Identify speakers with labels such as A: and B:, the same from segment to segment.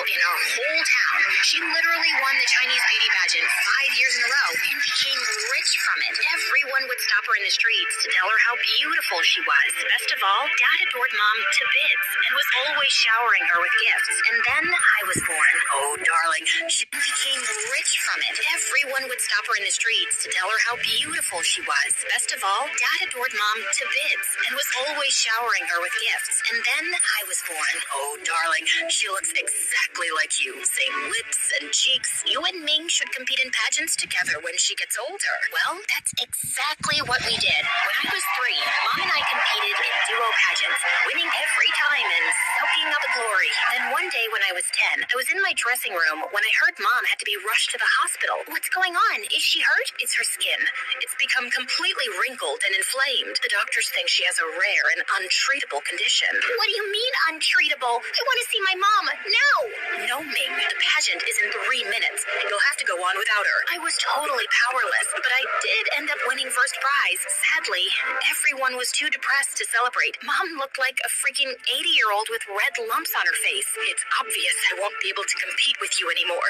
A: in our whole town. She literally won the Chinese beauty pageant 5 years in a row and became rich from it. Everyone would stop her in the streets to tell her how beautiful she was. Best of all, Dad adored Mom to bits and was always showering her with gifts. And then I was born. Oh, darling, she became rich from it. Everyone would stop her in the streets to tell her how beautiful she was. Best of all, Dad adored Mom to bits and was always showering her with gifts. And then I was born. Oh, darling, she looks exactly like you. Same lips and cheeks. You and Ming should compete in pageants together when she gets older. Well, that's exactly what we did. When I was 3, Mom and I competed in duo pageants, winning every time and soaking up the glory. Then one day when I was 10, I was in my dressing room when I heard Mom had to be rushed to the hospital. What's going on? Is she hurt? It's her skin. It's become completely wrinkled and inflamed. The doctors think she has a rare and untreatable condition. What do you mean untreatable? I want to see my mom now. No, Ming. The pageant is in 3 minutes. You'll have to go on without her. I was totally powerless, but I did end up winning first prize. Sadly, everyone was too depressed to celebrate. Mom looked like a freaking 80-year-old with red lumps on her face. It's obvious I won't be able to compete with you anymore.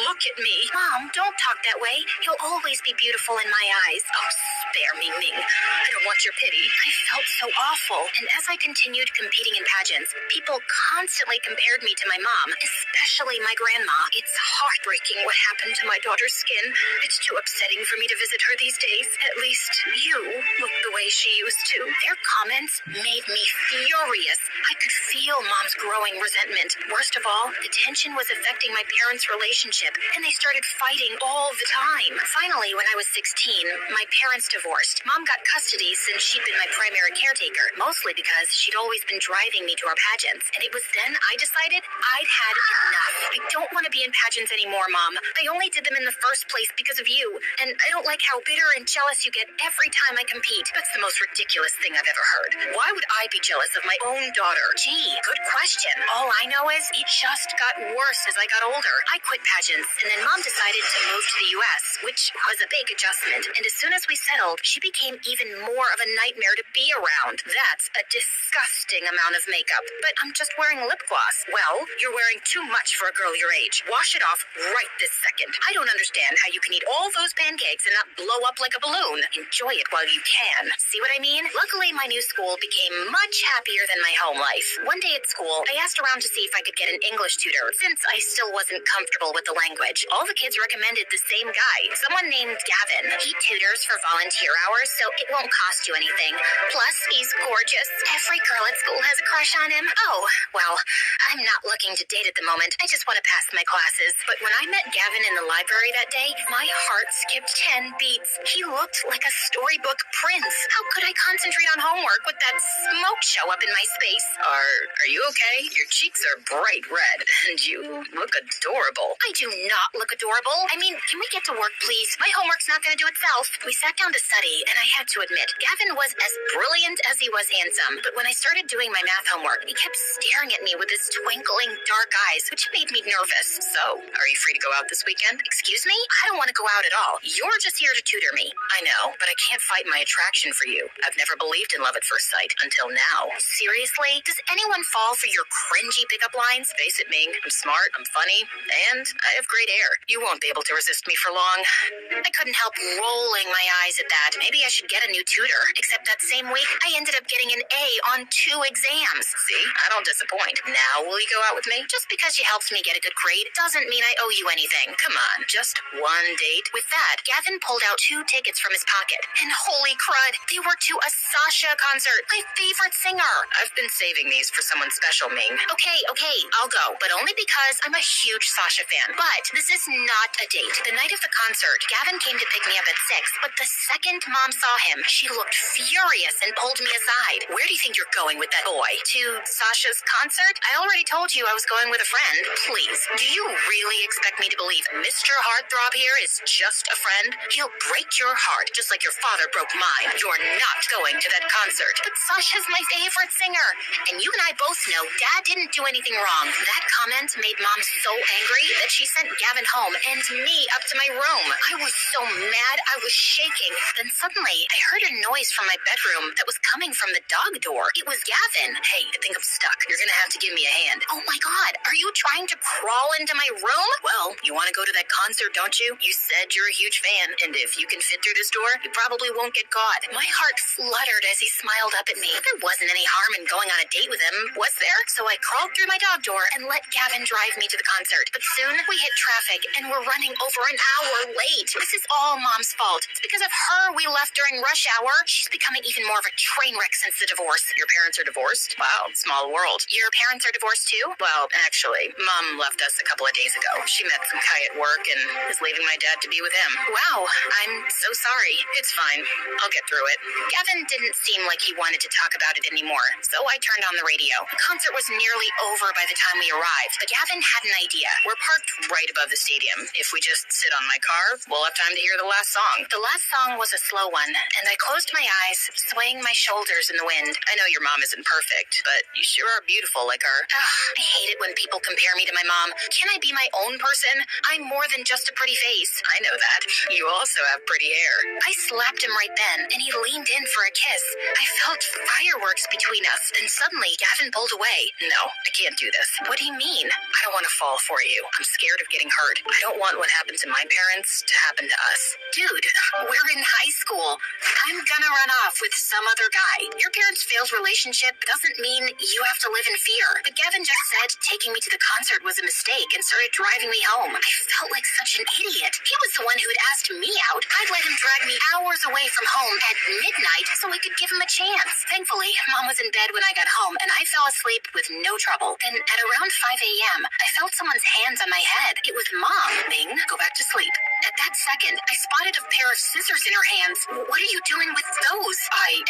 A: Look at me. Mom, don't talk that way. You'll always be beautiful in my eyes. Oh, spare me, Ming. I don't want your pity. I felt so awful. And as I continued competing in pageants, people constantly compared me to my mom, especially my grandma. It's heartbreaking what happened to my daughter's skin. It's too upsetting for me to visit her these days. At least you look the way she used to. Their comments made me furious. I could feel Mom's growing resentment. Worst of all, the tension was affecting my parents' relationship, and they started fighting all the time. Finally, when I was 16, my parents divorced. Mom got custody since she'd been my primary caretaker, mostly because she'd always been driving me to our pageants. And it was then I decided I'd had enough. I don't want to be in pageants anymore, Mom. I only did them in the first place because of you, and I don't like how bitter and jealous you get every time I compete. That's the most ridiculous thing I've ever heard. Why would I be jealous of my own daughter? Gee, good question. All I know is it just got worse as I got older. I quit pageants, and then Mom decided to move to the U.S., which was a big adjustment. And as soon as we settled, she became even more of a nightmare to be around. That's a disgusting amount of makeup. But I'm just wearing lip gloss. Well, you're wearing too much for a girl your age. Wash it off right this second. I don't understand how you can eat all those pancakes and not blow up like a balloon. Enjoy it while you can. See what I mean? Luckily, my new school became much happier than my home life. One day at school, I asked around to see if I could get an English tutor, since I still wasn't comfortable with the language. All the kids recommended the same guy, someone named Gavin. He tutors for volunteer hours, so it won't cost you anything. Plus, he's gorgeous. Every girl at school has a crush on him. Oh, well, I'm not looking to date at the moment. I just want to pass my classes. But when I met Gavin in the library that day, my heart skipped 10 beats. He looked like a storybook prince. How could I concentrate on homework with that smoke show up in my space? Are you okay? Your cheeks are bright red, and you look adorable. I do not look adorable. I mean, can we get to work, please? My homework's not going to do itself. We sat down to study, and I had to admit, Gavin was as brilliant as he was handsome. But when I started doing my math homework, he kept staring at me with his twinkling dark eyes, which made me nervous. So, are you free to go out this weekend? Excuse me? I don't want to go out at all. You're just here to tutor me. I know, but I can't fight my attraction for you. I've never believed in love at first sight until now. Seriously? Does anyone fall for your cringy pickup lines? Face it, Ming. I'm smart, I'm funny, and I have great hair. You won't be able to resist me for long. I couldn't help rolling my eyes at that. Maybe I should get a new tutor. Except that same week, I ended up getting an A on 2 exams. See? I don't disappoint. Now, will you go out with me? Just because you helped me get a good grade doesn't mean I owe you anything. Come on, just one date. With that, Gavin pulled out 2 tickets from his pocket. And holy crud, they were to a Sasha concert, my favorite singer. I've been saving these for someone special, Ming. Okay, I'll go, but only because I'm a huge Sasha fan. But this is not a date. The night of the concert, Gavin came to pick me up at 6, but the second Mom saw him, she looked furious and pulled me aside. Where do you think you're going with that boy? To Sasha's concert? I already told you I was going with a friend. Please, do you really expect me to believe Mr. Heartthrob here is just a friend? He'll break your heart just like your father broke mine. You're not going to that concert. But Sasha's my favorite singer. And you and I both know Dad didn't do anything wrong. That comment made Mom so angry that she sent Gavin home and me up to my room. I was so mad I was shaking. Then suddenly I heard a noise from my bedroom that was coming from the dog door. It was Gavin. Hey, I think I'm stuck. You're gonna have to give me a hand. Oh my God, are you trying to crawl into my room? Well, you want to go to that concert, don't you? You said you're a huge fan, and if you can fit through this door, you probably won't get caught. My heart fluttered as he smiled up at me. There wasn't any harm in going on a date with him, was there? So I crawled through my dog door and let Gavin drive me to the concert. But soon we hit traffic and we're running over an hour late. This is all Mom's fault. It's because of her we left during rush hour. She's becoming even more of a train wreck since the divorce. Your parents are divorced? Wow, small world. Your parents are divorced too? Well, actually, Mom left us a couple of days ago. She met some guy at work and is leaving my dad to be with him. Wow, I'm so sorry. It's fine. I'll get through it. Gavin didn't seem like he wanted to talk about it anymore, so I turned on the radio. The concert was nearly over by the time we arrived, but Gavin had an idea. We're parked right above the stadium. If we just sit on my car, we'll have time to hear the last song. The last song was a slow one, and I closed my eyes, swaying my shoulders in the wind. I know your mom isn't perfect, but you sure are beautiful like her. I hate it when people compare me to my mom. Can I be my own person? I'm more than just a pretty face. I know that. You also have pretty hair. I slapped him right then, and he leaned in for a kiss. I felt fireworks between us, and suddenly Gavin pulled away. No, I can't do this. What do you mean? I don't want to fall for you. I'm scared of getting hurt. I don't want what happened to my parents to happen to us. Dude, we're in high school. I'm gonna run off with some other guy. Your parents' failed relationship doesn't mean you have to live in fear. But Gavin just said taking me to the concert was a mistake and started driving me home. I felt like such an idiot. He was the one who had asked me out. I'd let him drag me hours away from home at midnight so I could give him a chance. Thankfully, Mom was in bed when I got home, and I fell asleep with no trouble. Then at around 5 a.m., I felt someone's hands on my head. It was Mom. Ming, go back to sleep. At that second, I spotted a pair of scissors in her hands. What are you doing with those?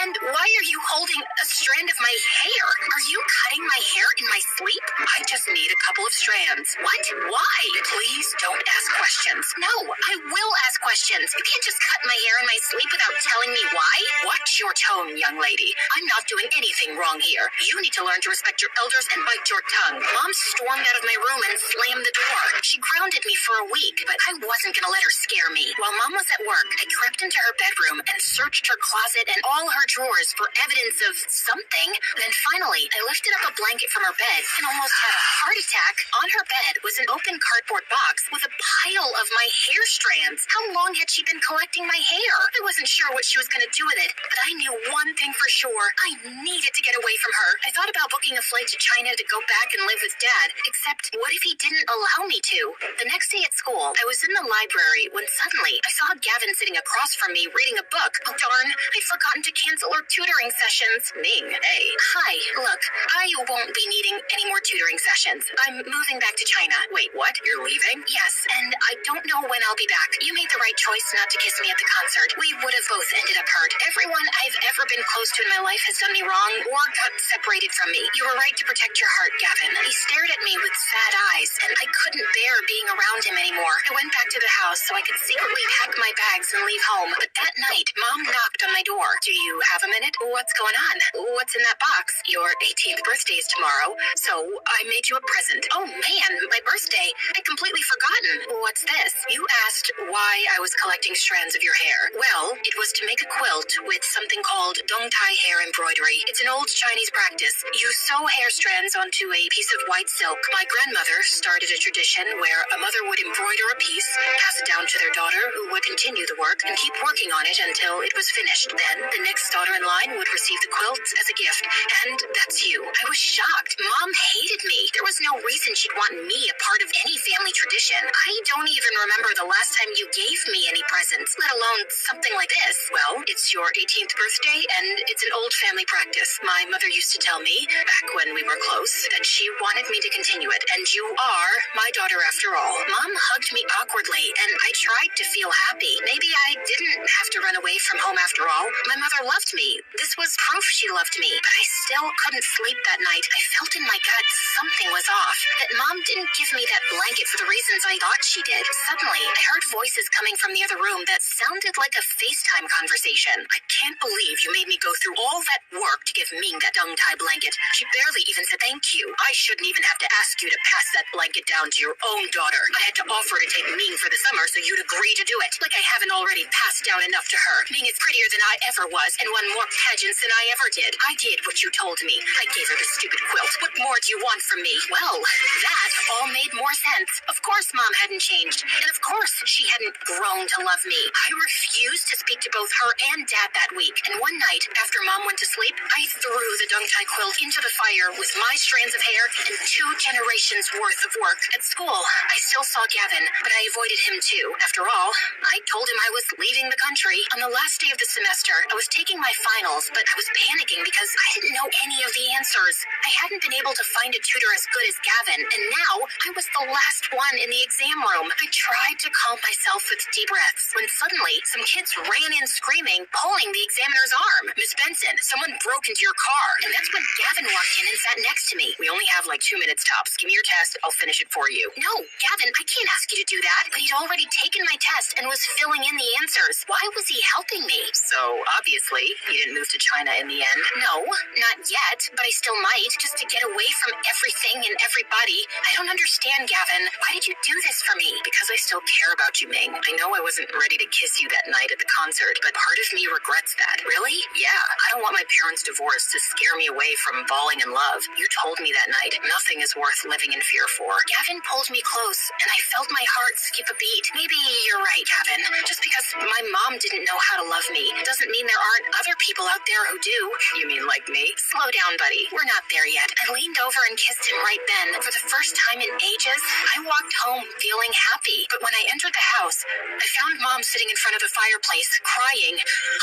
A: And why are you holding a strand of my hair? Are you cutting my hair in my sleep? I just need a couple of strands. What? Why? Please don't ask questions. No, I will ask questions. You can't just cut my hair in my sleep without telling me why. Watch your tone, young lady. I'm not doing anything wrong here. You need to learn to respect your elders and bite your tongue. Mom stormed out of my room and slammed the door. She grounded me for a week, but I wasn't gonna let her scare me. While Mom was at work, I crept into her bedroom and searched her closet and all her drawers for evidence of something. Then finally, I lifted up a blanket from her bed and almost had a heart attack. On her bed was an open cardboard box with a pile of my hair strands. How long had she been collecting my hair? I wasn't sure what she was going to do with it, but I knew one thing for sure. I needed to get away from her. I thought about booking a flight to China to go back and live with Dad, except what if he didn't allow me to? The next day at school, I was in the library when suddenly I saw Gavin sitting across from me reading a book. Oh darn, I'd forgotten to cancel our tutoring sessions. Ming, hey. Hi, look, I won't be needing any more tutoring sessions. I'm moving back to China. Wait, what? You're leaving? Yes, and I don't know when I'll be back. You made the right choice not to kiss me at the concert. We would have both ended up hurt. Everyone I've ever been close to in my life has done me wrong or got separated from me. You were right to protect your heart, Gavin. He stared at me with sad eyes, and I couldn't bear being around him anymore. I went back to the house so I could secretly pack my bags and leave home. But that night, Mom knocked on my door. Do you have a minute? What's going on? What's in that box? Your 18th birthday is tomorrow, so I made you a present. Oh man, my birthday. I'd completely forgotten. What's this? You asked why I was collecting strands of your hair. Well, it was to make a quilt with something called dongtai hair embroidery. It's an old Chinese practice. You sew hair strands onto a piece of white silk. My grandmother started a tradition where a mother would embroider a piece, pass it down to their daughter, who would continue the work and keep working on it until it was finished. Then the next daughter in line would receive the quilt as a gift. And that's you. I was shocked. Mom hated me. There was no reason she'd want me a part of any family tradition. situation. I don't even remember the last time you gave me any presents, let alone something like this. Well, it's your 18th birthday, and it's an old family practice. My mother used to tell me, back when we were close, that she wanted me to continue it, and you are my daughter after all. Mom hugged me awkwardly, and I tried to feel happy. Maybe I didn't have to run away from home after all. My mother loved me. This was proof she loved me, but I still couldn't sleep that night. I felt in my gut something was off, that Mom didn't give me that blanket for the reasons I thought she did. Suddenly, I heard voices coming from the other room that sounded like a FaceTime conversation. I can't believe you made me go through all that work to give Ming that tongue-tie blanket. She barely even said thank you. I shouldn't even have to ask you to pass that blanket down to your own daughter. I had to offer to take Ming for the summer so you'd agree to do it, like I haven't already passed down enough to her. Ming is prettier than I ever was and won more pageants than I ever did. I did what you told me. I gave her the stupid quilt. What more do you want from me? Well, that all made more sense. Of course Mom hadn't changed, and of course she hadn't grown to love me. I refused to speak to both her and Dad that week, and one night, after Mom went to sleep, I threw the dung-tie quilt into the fire with my strands of hair and 2 generations worth of work. At school, I still saw Gavin, but I avoided him too. After all, I told him I was leaving the country. On the last day of the semester, I was taking my finals, but I was panicking because I didn't know any of the answers. I hadn't been able to find a tutor as good as Gavin, and now I was the last one in the exam room. I tried to calm myself with deep breaths when suddenly some kids ran in screaming, pulling the examiner's arm. Miss Benson, someone broke into your car. And that's when Gavin walked in and sat next to me. We only have like 2 minutes tops. Give me your test. I'll finish it for you. No, Gavin, I can't ask you to do that. But he'd already taken my test and was filling in the answers. Why was he helping me? So, obviously, he didn't move to China in the end. No, not yet, but I still might, just to get away from everything and everybody. I don't understand, Gavin. Why did you do this for me? Because I still care about you, Ming. I know I wasn't ready to kiss you that night at the concert, but part of me regrets that. Really? Yeah, I don't want my parents' divorce to scare me away from falling in love. You told me that night, nothing is worth living in fear for. Gavin pulled me close, and I felt my heart skip a beat. Maybe you're right, Gavin. Just because my mom didn't know how to love me doesn't mean there aren't other people out there who do. You mean like me? Slow down, buddy. We're not there yet. I leaned over and kissed him right then. For the first time in ages, I walked home feeling happy. But when I entered the house, I found Mom sitting in front of the fireplace, crying.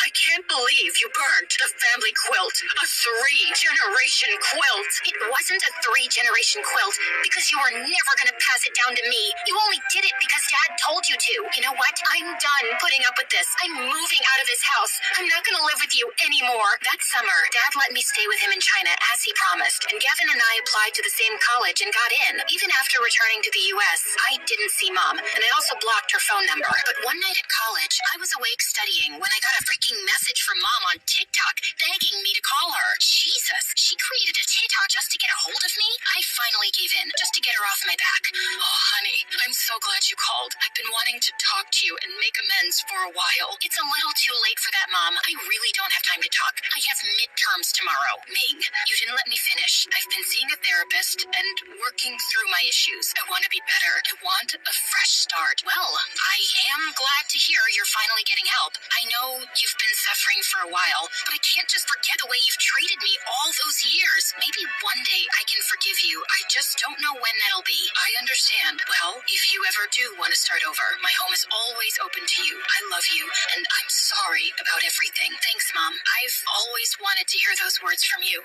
A: I can't believe you burnt the family quilt. A 3-generation quilt. It wasn't a 3-generation quilt because you were never going to pass it down to me. You only did it because Dad told you to. You know what? I'm done putting up with this. I'm moving out of this house. I'm not going to live with you anymore. That summer, Dad let me stay with him in China as he promised, and Gavin and I applied to the same college and got in. Even after returning to the U.S., I didn't see Mom, and I also blocked her phone number. But one night at college, I was awake studying when I got a freaking message from Mom on TikTok begging me to call her. Jesus, she created a TikTok just to get a hold of me? I finally gave in, just to get her off my back. Oh, honey, I'm so glad you called. I've been wanting to talk to you and make amends for a while. It's a little too late for that, Mom. I really don't have time to talk. I have midterms tomorrow. Ming, you didn't let me finish. I've been seeing a therapist and working through my issues. I want to be better. I want a fresh start. Well, I am glad to hear you're finally getting help. I know you've been suffering for a while, but I can't just forget the way you've treated me all those years. Maybe one day I can forgive you. I just don't know when that'll be. I understand. Well, if you ever do want to start over, my home is always open to you. I love you, and I'm sorry about everything. Thanks, Mom. I've always wanted to hear those words from you.